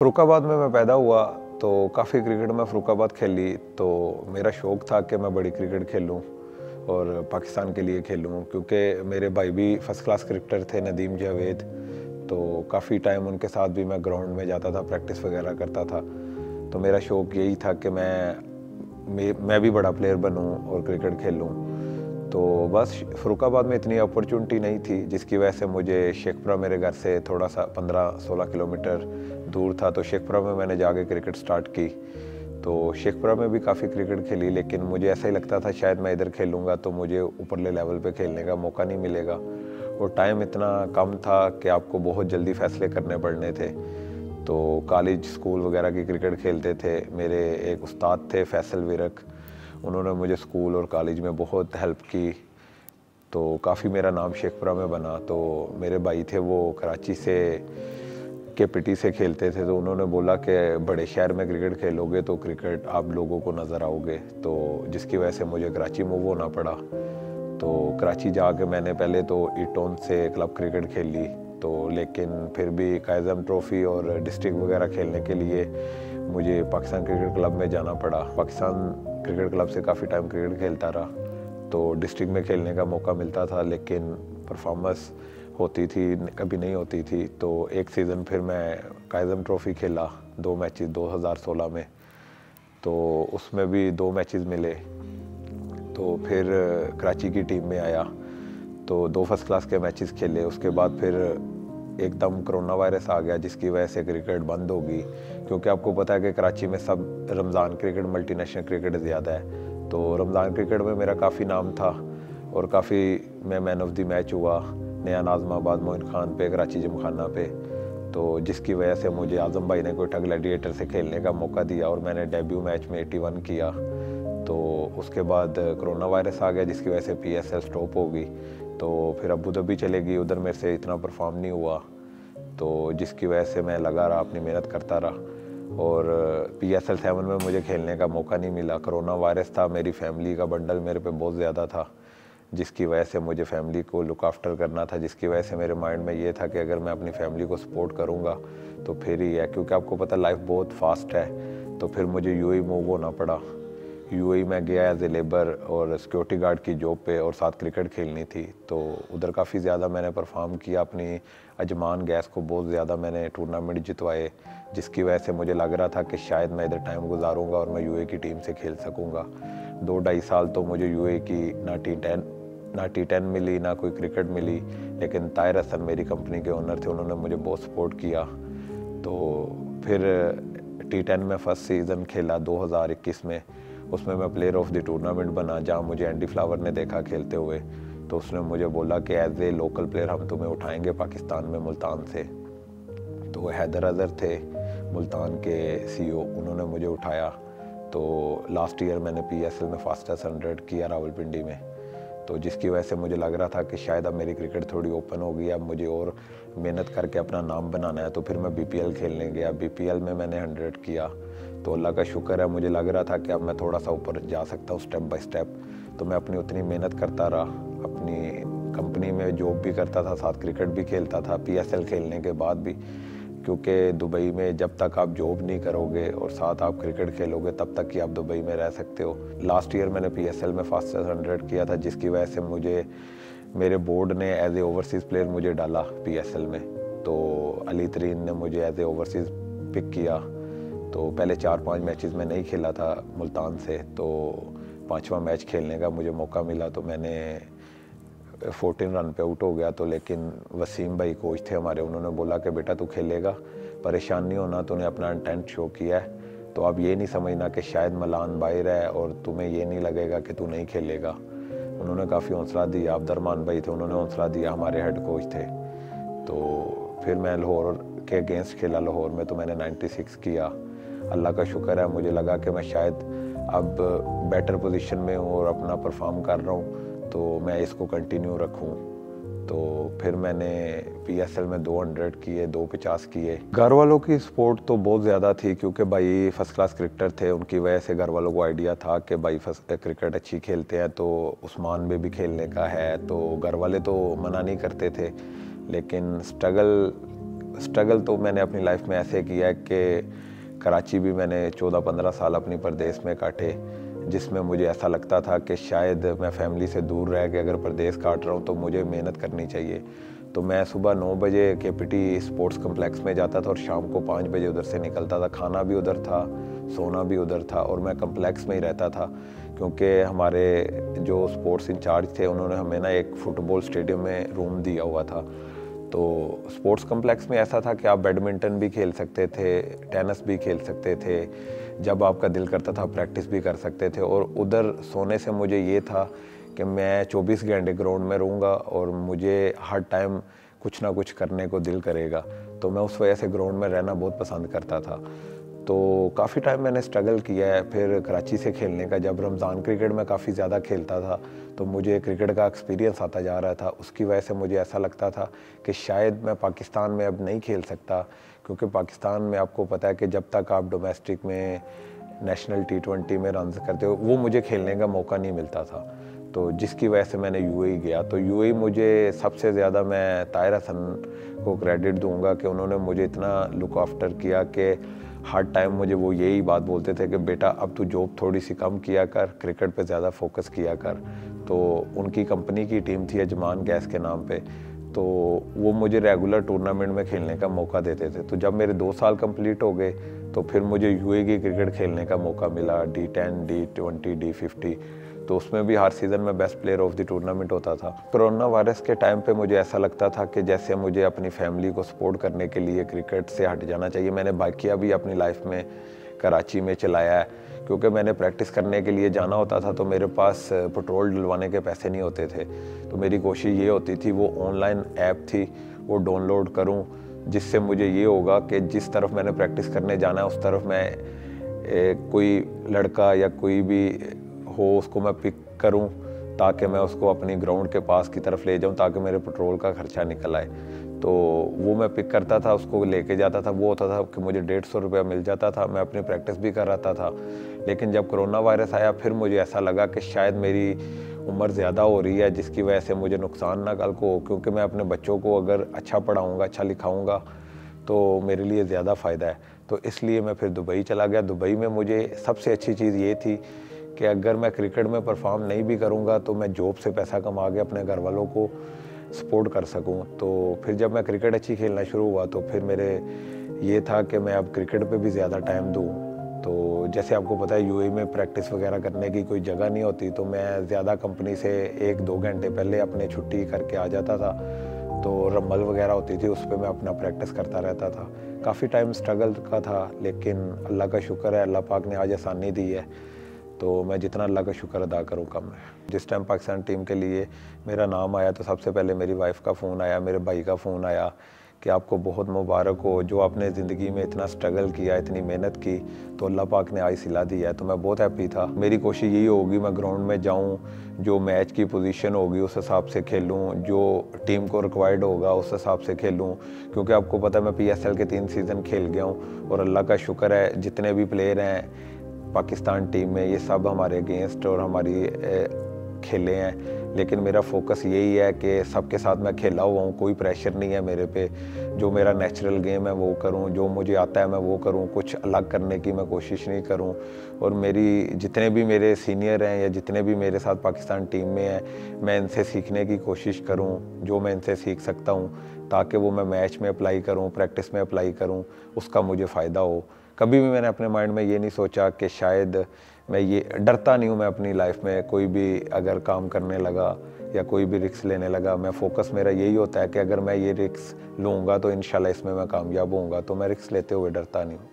फ़रुखाबाद में मैं पैदा हुआ तो काफ़ी क्रिकेट में फ़रुखाबाद खेली। तो मेरा शौक़ था कि मैं बड़ी क्रिकेट खेलूं और पाकिस्तान के लिए खेलूं, क्योंकि मेरे भाई भी फ़र्स्ट क्लास क्रिकेटर थे, नदीम जावेद। तो काफ़ी टाइम उनके साथ भी मैं ग्राउंड में जाता था, प्रैक्टिस वगैरह करता था। तो मेरा शौक़ यही था कि मैं भी बड़ा प्लेयर बनूं और क्रिकेट खेलूं। तो बस फ़रुखाबाद में इतनी अपॉर्चुनिटी नहीं थी, जिसकी वजह से मुझे शेखपुरा, मेरे घर से थोड़ा सा 15-16 किलोमीटर दूर था, तो शेखपुरा में मैंने जाके क्रिकेट स्टार्ट की। तो शेखपुरा में भी काफ़ी क्रिकेट खेली, लेकिन मुझे ऐसा ही लगता था शायद मैं इधर खेलूँगा तो मुझे ऊपरले लेवल पे खेलने का मौका नहीं मिलेगा, और टाइम इतना कम था कि आपको बहुत जल्दी फ़ैसले करने पड़ने थे। तो कॉलेज स्कूल वगैरह की क्रिकेट खेलते थे। मेरे एक उस्ताद थे फैसल विरक, उन्होंने मुझे स्कूल और कॉलेज में बहुत हेल्प की, तो काफ़ी मेरा नाम शेखपुरा में बना। तो मेरे भाई थे, वो कराची से KPT से खेलते थे, तो उन्होंने बोला कि बड़े शहर में क्रिकेट खेलोगे तो क्रिकेट आप लोगों को नज़र आओगे, तो जिसकी वजह से मुझे कराची मूव होना पड़ा। तो कराची जाके मैंने पहले तो ईटोन से क्लब क्रिकेट खेली, तो लेकिन फिर भी कायज़म ट्रॉफ़ी और डिस्ट्रिक्ट वगैरह खेलने के लिए मुझे पाकिस्तान क्रिकेट क्लब में जाना पड़ा। पाकिस्तान क्रिकेट क्लब से काफ़ी टाइम क्रिकेट खेलता रहा, तो डिस्ट्रिक्ट में खेलने का मौका मिलता था, लेकिन परफॉर्मेंस होती थी, कभी नहीं होती थी। तो एक सीज़न फिर मैं कायज़म ट्रॉफ़ी खेला, 2 मैचेस 2016 में, तो उसमें भी 2 मैचेस मिले। तो फिर कराची की टीम में आया, तो 2 फर्स्ट क्लास के मैचेस खेले। उसके बाद फिर एकदम कोरोना वायरस आ गया, जिसकी वजह से क्रिकेट बंद होगी, क्योंकि आपको पता है कि कराची में सब रमज़ान क्रिकेट, मल्टीनेशनल क्रिकेट ज़्यादा है। तो रमज़ान क्रिकेट में मेरा काफ़ी नाम था और काफ़ी मैं मैन ऑफ द मैच हुआ, नया नाज़माबाद मोइन खान पे, कराची जिमखाना पे। तो जिसकी वजह से मुझे आज़म भाई ने कोयटा ग्लैडिएटर से खेलने का मौका दिया और मैंने डेब्यू मैच में 81 किया। तो उसके बाद कोरोना वायरस आ गया, जिसकी वजह से PSL स्टॉप हो गई। तो फिर अबू धाबी चले गई, उधर मेरे से इतना परफॉर्म नहीं हुआ, तो जिसकी वजह से मैं लगा रहा, अपनी मेहनत करता रहा, और PSL 7 में मुझे खेलने का मौका नहीं मिला। कोरोना वायरस था, मेरी फैमिली का बंडल मेरे पे बहुत ज़्यादा था, जिसकी वजह से मुझे फैमिली को लुक आफ्टर करना था, जिसकी वजह से मेरे माइंड में ये था कि अगर मैं अपनी फैमिली को सपोर्ट करूँगा तो फिर ही है, क्योंकि आपको पता लाइफ बहुत फास्ट है। तो फिर मुझे UAE मूव होना पड़ा। UAE में गया एज ए लेबर और सिक्योरिटी गार्ड की जॉब पे, और साथ क्रिकेट खेलनी थी। तो उधर काफ़ी ज़्यादा मैंने परफॉर्म किया, अपनी अजमान गैस को बहुत ज़्यादा मैंने टूर्नामेंट जितवाए, जिसकी वजह से मुझे लग रहा था कि शायद मैं इधर टाइम गुजारूंगा और मैं UAE की टीम से खेल सकूंगा। 2-2.5 साल तो मुझे UAE की ना T10 मिली, ना कोई क्रिकेट मिली, लेकिन ताहिर हसन मेरी कंपनी के ओनर थे, उन्होंने मुझे बहुत सपोर्ट किया। तो फिर T10 में फर्स्ट सीज़न खेला 2021 में, उसमें मैं प्लेयर ऑफ द टूर्नामेंट बना, जहाँ मुझे एंडी फ्लावर ने देखा खेलते हुए। तो उसने मुझे बोला कि एज ए लोकल प्लेयर हम तुम्हें उठाएंगे पाकिस्तान में, मुल्तान से। तो वो हैदर अज़हर थे, मुल्तान के CEO, उन्होंने मुझे उठाया। तो लास्ट ईयर मैंने PSL में फास्टेस्ट 100 किया रावलपिंडी में, तो जिसकी वजह से मुझे लग रहा था कि शायद अब मेरी क्रिकेट थोड़ी ओपन हो गई, अब मुझे और मेहनत करके अपना नाम बनाना है। तो फिर मैं BPL खेलने गया, BPL में मैंने 100 किया। तो अल्लाह का शुक्र है, मुझे लग रहा था कि अब मैं थोड़ा सा ऊपर जा सकता हूँ स्टेप बाय स्टेप। तो मैं अपनी उतनी मेहनत करता रहा, अपनी कंपनी में जॉब भी करता था, साथ क्रिकेट भी खेलता था PSL खेलने के बाद भी, क्योंकि दुबई में जब तक आप जॉब नहीं करोगे और साथ आप क्रिकेट खेलोगे तब तक ही आप दुबई में रह सकते हो। लास्ट ईयर मैंने PSL में फास्टेस्ट 100 किया था, जिसकी वजह से मुझे मेरे बोर्ड ने एज ए ओवरसीज़ प्लेयर मुझे डाला PSL में। तो अली तरीन ने मुझे एज ए ओवरसीज़ पिक किया। तो पहले 4-5 मैचेस में नहीं खेला था मुल्तान से, तो 5वां मैच खेलने का मुझे मौका मिला, तो मैंने 14 रन पे आउट हो गया। तो लेकिन वसीम भाई कोच थे हमारे, उन्होंने बोला कि बेटा तू खेलेगा, परेशान नहीं होना, तूने अपना इंटेंट शो किया है, तो अब ये नहीं समझना कि शायद मलान बाहर है और तुम्हें ये नहीं लगेगा कि तू नहीं खेलेगा। उन्होंने काफ़ी हौसला दिया। अब्दुर्रहमान भाई थे, उन्होंने हौसला दिया, हमारे हेड कोच थे। तो फिर मैं लाहौर के अगेंस्ट खेला, लाहौर में तो मैंने 96 किया। अल्लाह का शुक्र है, मुझे लगा कि मैं शायद अब बेटर पोजीशन में हूँ और अपना परफॉर्म कर रहा हूँ, तो मैं इसको कंटिन्यू रखूँ। तो फिर मैंने PSL में 200 किए, 250 किए। घर वालों की सपोर्ट तो बहुत ज़्यादा थी, क्योंकि भाई फर्स्ट क्लास क्रिकेटर थे, उनकी वजह से घर वालों को आइडिया था कि भाई फर्स्ट क्रिकेट अच्छी खेलते हैं, तो उस्मान में भी खेलने का है। तो घर वाले तो मना नहीं करते थे, लेकिन स्ट्रगल स्ट्रगल तो मैंने अपनी लाइफ में ऐसे किया है कि कराची भी मैंने 14-15 साल अपनी परदेश में काटे, जिसमें मुझे ऐसा लगता था कि शायद मैं फैमिली से दूर रह के अगर परदेश काट रहा हूँ तो मुझे मेहनत करनी चाहिए। तो मैं सुबह 9 बजे केपीटी स्पोर्ट्स कम्प्लेक्स में जाता था और शाम को 5 बजे उधर से निकलता था। खाना भी उधर था, सोना भी उधर था और मैं कम्प्लेक्स में ही रहता था, क्योंकि हमारे जो स्पोर्ट्स इंचार्ज थे उन्होंने हमें ना एक फ़ुटबॉल स्टेडियम में रूम दिया हुआ था। तो स्पोर्ट्स कम्प्लेक्स में ऐसा था कि आप बैडमिंटन भी खेल सकते थे, टेनिस भी खेल सकते थे, जब आपका दिल करता था प्रैक्टिस भी कर सकते थे। और उधर सोने से मुझे ये था कि मैं 24 घंटे ग्राउंड में रहूँगा और मुझे हर टाइम कुछ ना कुछ करने को दिल करेगा। तो मैं उस वजह से ग्राउंड में रहना बहुत पसंद करता था। तो काफ़ी टाइम मैंने स्ट्रगल किया है। फिर कराची से खेलने का, जब रमज़ान क्रिकेट में काफ़ी ज़्यादा खेलता था तो मुझे क्रिकेट का एक्सपीरियंस आता जा रहा था। उसकी वजह से मुझे ऐसा लगता था कि शायद मैं पाकिस्तान में अब नहीं खेल सकता, क्योंकि पाकिस्तान में आपको पता है कि जब तक आप डोमेस्टिक में नेशनल T20 में रन करते हो वो मुझे खेलने का मौका नहीं मिलता था। तो जिसकी वजह से मैंने यूएई गया। तो यूएई मुझे सबसे ज़्यादा मैं ताहिर हसन को क्रेडिट दूंगा कि उन्होंने मुझे इतना लुक आफ्टर किया कि हर टाइम मुझे वो यही बात बोलते थे कि बेटा अब तू जॉब थोड़ी सी कम किया कर, क्रिकेट पे ज़्यादा फोकस किया कर। तो उनकी कंपनी की टीम थी अजमान गैस के नाम पे, तो वो मुझे रेगुलर टूर्नामेंट में खेलने का मौका देते थे। तो जब मेरे 2 साल कंप्लीट हो गए तो फिर मुझे यूएई की क्रिकेट खेलने का मौका मिला, D10, D20, D50। तो उसमें भी हर सीज़न में best player of the tournament होता था। कोरोना वायरस के टाइम पे मुझे ऐसा लगता था कि जैसे मुझे अपनी फैमिली को सपोर्ट करने के लिए क्रिकेट से हट जाना चाहिए। मैंने बाइकिया भी अपनी लाइफ में कराची में चलाया है, क्योंकि मैंने प्रैक्टिस करने के लिए जाना होता था तो मेरे पास पेट्रोल डलवाने के पैसे नहीं होते थे। तो मेरी कोशिश ये होती थी वो ऑनलाइन ऐप थी वो डाउनलोड करूं, जिससे मुझे ये होगा कि जिस तरफ मैंने प्रैक्टिस करने जाना है उस तरफ मैं कोई लड़का या कोई भी हो उसको मैं पिक करूं, ताकि मैं उसको अपनी ग्राउंड के पास की तरफ ले जाऊं, ताकि मेरे पेट्रोल का खर्चा निकल आए। तो वो मैं पिक करता था, उसको लेके जाता था। वो होता था कि मुझे 150 रुपया मिल जाता था, मैं अपनी प्रैक्टिस भी कर रहा था। लेकिन जब कोरोना वायरस आया फिर मुझे ऐसा लगा कि शायद मेरी उम्र ज़्यादा हो रही है, जिसकी वजह से मुझे नुकसान ना कल को हो, क्योंकि मैं अपने बच्चों को अगर अच्छा पढ़ाऊँगा, अच्छा लिखाऊँगा तो मेरे लिए ज़्यादा फ़ायदा है। तो इसलिए मैं फिर दुबई चला गया। दुबई में मुझे सबसे अच्छी चीज़ ये थी कि अगर मैं क्रिकेट में परफॉर्म नहीं भी करूँगा तो मैं जॉब से पैसा कमा के अपने घर वालों को सपोर्ट कर सकूँ। तो फिर जब मैं क्रिकेट अच्छी खेलना शुरू हुआ तो फिर मेरे ये था कि मैं अब क्रिकेट पे भी ज़्यादा टाइम दूँ। तो जैसे आपको पता है यूएई में प्रैक्टिस वगैरह करने की कोई जगह नहीं होती, तो मैं ज़्यादा कंपनी से 1-2 घंटे पहले अपने छुट्टी करके आ जाता था। तो रम्बल वगैरह होती थी उस पर मैं अपना प्रैक्टिस करता रहता था। काफ़ी टाइम स्ट्रगल का था, लेकिन अल्लाह का शुक्र है, अल्लाह पाक ने आज आसानी दी है। तो मैं जितना अल्लाह का शुक्र अदा करूँ कम है। जिस टाइम पाकिस्तान टीम के लिए मेरा नाम आया तो सबसे पहले मेरी वाइफ का फ़ोन आया, मेरे भाई का फ़ोन आया कि आपको बहुत मुबारक हो, जो आपने ज़िंदगी में इतना स्ट्रगल किया, इतनी मेहनत की, तो अल्लाह पाक ने आज सिला दिया है। तो मैं बहुत हैप्पी था। मेरी कोशिश यही होगी मैं ग्राउंड में जाऊँ, जो मैच की पोजीशन होगी उस हिसाब से खेलूँ, जो टीम को रिक्वायर्ड होगा उस हिसाब से खेलूँ, क्योंकि आपको पता है मैं PSL के 3 सीज़न खेल गया हूँ और अल्लाह का शुक्र है जितने भी प्लेयर हैं पाकिस्तान टीम में ये सब हमारे अगेंस्ट और हमारी खेले हैं। लेकिन मेरा फोकस यही है कि सबके साथ मैं खेला हुआ हूँ, कोई प्रेशर नहीं है मेरे पे। जो मेरा नेचुरल गेम है वो करूँ, जो मुझे आता है मैं वो करूँ, कुछ अलग करने की मैं कोशिश नहीं करूँ। और मेरी जितने भी मेरे सीनियर हैं या जितने भी मेरे साथ पाकिस्तान टीम में हैं, मैं इनसे सीखने की कोशिश करूँ, जो मैं इनसे सीख सकता हूँ, ताकि वो मैं मैच में अप्लाई करूँ, प्रैक्टिस में अप्लाई करूँ, उसका मुझे फ़ायदा हो। कभी भी मैंने अपने माइंड में ये नहीं सोचा कि शायद मैं ये डरता नहीं हूँ। मैं अपनी लाइफ में कोई भी अगर काम करने लगा या कोई भी रिस्क लेने लगा, मैं फोकस मेरा यही होता है कि अगर मैं ये रिस्क लूँगा तो इंशाल्लाह इसमें मैं कामयाब होऊंगा। तो मैं रिस्क लेते हुए डरता नहीं हूँ।